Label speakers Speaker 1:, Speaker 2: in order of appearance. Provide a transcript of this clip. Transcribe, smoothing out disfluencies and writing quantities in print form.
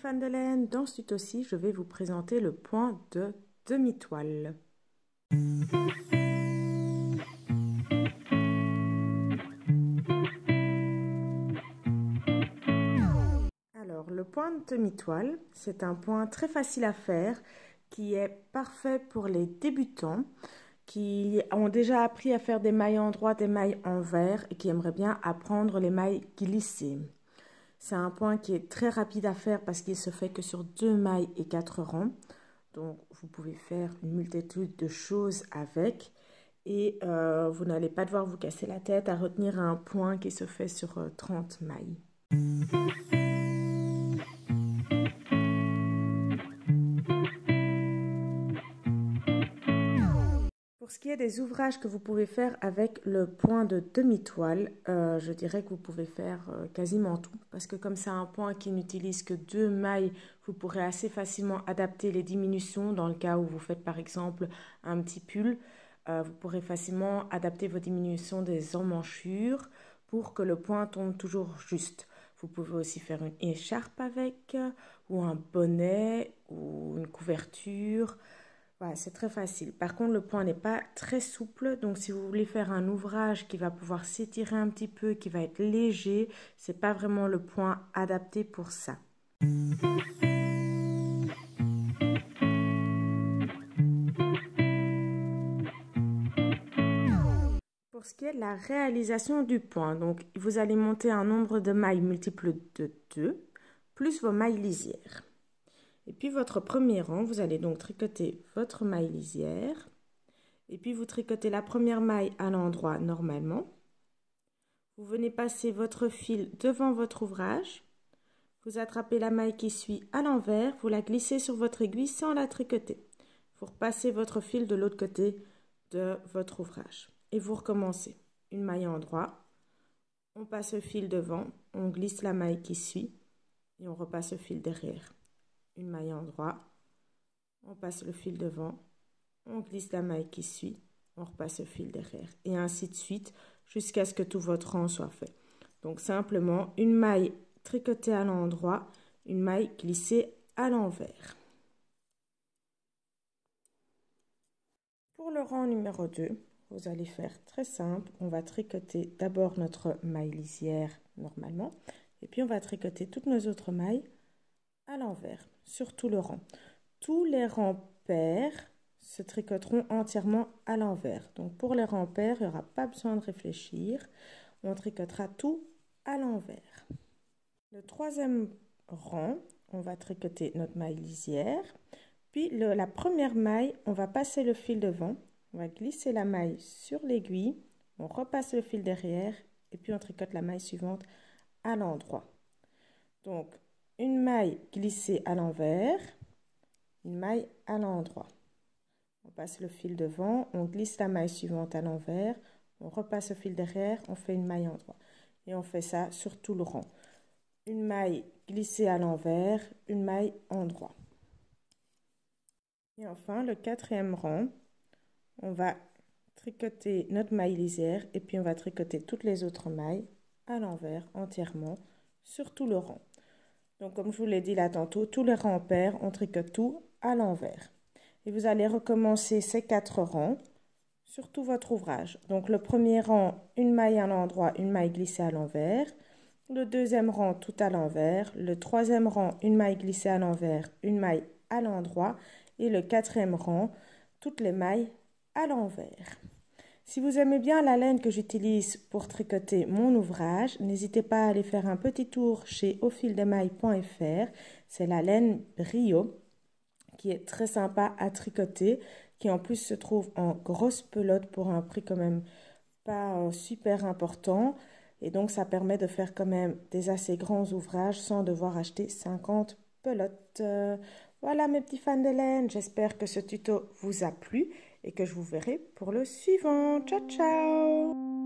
Speaker 1: Fans de laine, dans ce tuto-ci, je vais vous présenter le point de demi-toile. Alors, le point de demi-toile, c'est un point très facile à faire qui est parfait pour les débutants qui ont déjà appris à faire des mailles endroits, des mailles envers et qui aimeraient bien apprendre les mailles glissées. C'est un point qui est très rapide à faire parce qu'il se fait que sur 2 mailles et 4 rangs. Donc, vous pouvez faire une multitude de choses avec et vous n'allez pas devoir vous casser la tête à retenir un point qui se fait sur 30 mailles. Pour ce qui est des ouvrages que vous pouvez faire avec le point de demi-toile, je dirais que vous pouvez faire quasiment tout. Parce que comme c'est un point qui n'utilise que 2 mailles, vous pourrez assez facilement adapter les diminutions. Dans le cas où vous faites par exemple un petit pull, vous pourrez facilement adapter vos diminutions des emmanchures pour que le point tombe toujours juste. Vous pouvez aussi faire une écharpe avec, ou un bonnet, ou une couverture. Voilà, c'est très facile. Par contre, le point n'est pas très souple. Donc, si vous voulez faire un ouvrage qui va pouvoir s'étirer un petit peu, qui va être léger, ce n'est pas vraiment le point adapté pour ça. Pour ce qui est de la réalisation du point, donc vous allez monter un nombre de mailles multiple de 2, plus vos mailles lisières. Et puis votre premier rang, vous allez donc tricoter votre maille lisière. Et puis vous tricotez la première maille à l'endroit normalement. Vous venez passer votre fil devant votre ouvrage. Vous attrapez la maille qui suit à l'envers, vous la glissez sur votre aiguille sans la tricoter. Vous repassez votre fil de l'autre côté de votre ouvrage. Et vous recommencez. Une maille en droit, on passe le fil devant, on glisse la maille qui suit et on repasse le fil derrière. Une maille en droit, on passe le fil devant, on glisse la maille qui suit, on repasse le fil derrière et ainsi de suite jusqu'à ce que tout votre rang soit fait. Donc simplement une maille tricotée à l'endroit, une maille glissée à l'envers. Pour le rang numéro 2, vous allez faire très simple, on va tricoter d'abord notre maille lisière normalement et puis on va tricoter toutes nos autres mailles à l'envers sur tout le rang. Tous les rangs pairs se tricoteront entièrement à l'envers. Donc pour les rangs pairs, il n'y aura pas besoin de réfléchir. On tricotera tout à l'envers. Le troisième rang, on va tricoter notre maille lisière. Puis la première maille, on va passer le fil devant. On va glisser la maille sur l'aiguille. On repasse le fil derrière. Et puis on tricote la maille suivante à l'endroit. Donc une maille glissée à l'envers, une maille à l'endroit. On passe le fil devant, on glisse la maille suivante à l'envers, on repasse le fil derrière, on fait une maille en droit. Et on fait ça sur tout le rang. Une maille glissée à l'envers, une maille en droit. Et enfin, le quatrième rang, on va tricoter notre maille lisière et puis on va tricoter toutes les autres mailles à l'envers entièrement sur tout le rang. Donc, comme je vous l'ai dit là tantôt, tous les rangs pairs, on tricote tout à l'envers. Et vous allez recommencer ces 4 rangs sur tout votre ouvrage. Donc, le premier rang, une maille à l'endroit, une maille glissée à l'envers. Le deuxième rang, tout à l'envers. Le troisième rang, une maille glissée à l'envers, une maille à l'endroit. Et le quatrième rang, toutes les mailles à l'envers. Si vous aimez bien la laine que j'utilise pour tricoter mon ouvrage, n'hésitez pas à aller faire un petit tour chez aufildemaille.fr. C'est la laine Brio qui est très sympa à tricoter, qui en plus se trouve en grosse pelote pour un prix quand même pas super important. Et donc ça permet de faire quand même des assez grands ouvrages sans devoir acheter 50 pelotes. Voilà mes petits fans de laine, j'espère que ce tuto vous a plu et que je vous verrai pour le suivant. Ciao, ciao!